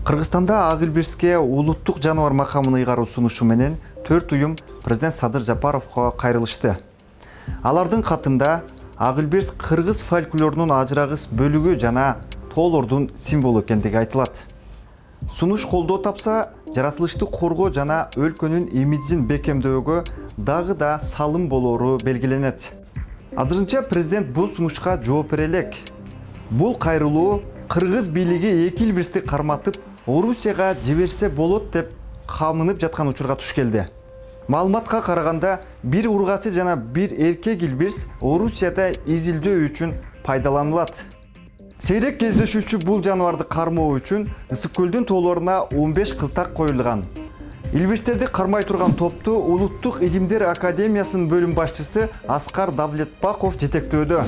Кыргызстанда ак илбирске улуттук жаныбар макамын ыйгаруу сунушу менен 4 уюм президент Садыр Жапаровго кайрылышты. Алардын катында ак илбирс кыргыз фольклорунун ажырагыс бөлүгү жана тоолордун символу экендиги айтылат. Сунуш колдоо тапса, жаратылышты коргоо жана өлкөнүн имиджин бекемдөөгө дагы да салым болоору белгиленет. Азырынча президент бул сунушка жооп бере элек. Бул кайрылуу кыргыз бийлиги эки илбирсти карматып Орусияга жиберсе болот деп камынып жаткан учурга туш келди. Маалыматка караганда, бир ургачы жана бир эркек илбирс Орусияда изилдөө үчүн пайдаланылат. Сейрек кездешүүчү бул жаныбарды кармоо үчүн Ысык көлдүн тоолоруна 15 кылтак коюлган. Илбирстерди кармай турган топту Улуттук илимдер академиясынын бөлүм башчысы Аскар Давлетбаков жетектөөдө.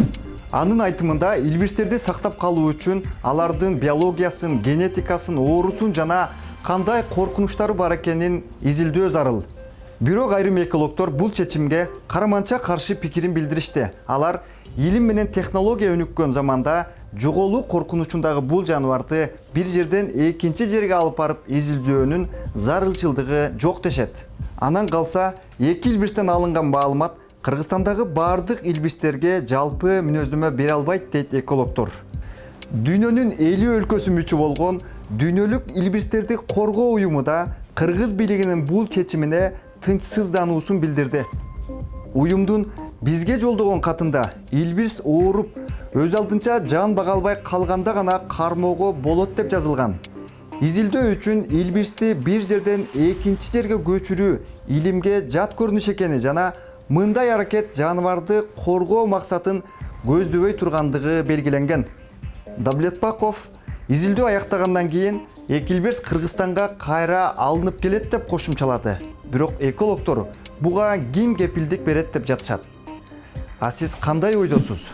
Анын айтымында, илбирстерди сактап калуу үчүн алардын биологиясын, генетикасын, оорусун жана кандай коркунучтары бар экенин изилдөө зарыл. Бирок айрым экологдор бул чечимге караманча каршы пикирин билдиришти. Алар илим менен технология өнүккөн заманда жоголуу коркунучундагы бул жаныбарды бир жерден экинчи жерге алып барып изилдөөнүн зарылчылдыгы жок дешет. Анан калса, эки илбирстен алынган маалымат Кыргызстандагы бардык илбирстерге жалпы мүнөздөмө бере албайт дейт экологдор. Дүйнөнүн 50 өлкөсү мүчө болгон Дүйнөлүк илбирстерди коргоо уюму да кыргыз бийлигинин бул чечимине тынчсыздануусун билдирди. Уюмдун бизге жолдогон катында илбирс ооруп, өз алдынча жан бага албай калганда гана кармоого болот деп жазылган. Изилдөө үчүн илбирсти бир жерден экинчи жерге көчүрүү илимге жат көрүнүш экени жана мындай аракет жаныбарды коргоо максатын көздөбөй тургандыгы белгиленген. Давлетбаков изилдөө аяктагандан кийин эки илбирс Кыргызстанга кайра алынып келет деп кошумчалады. Бирок экологдор буга ким кепилдик берет деп жатышат. А сиз кандай ойдосуз?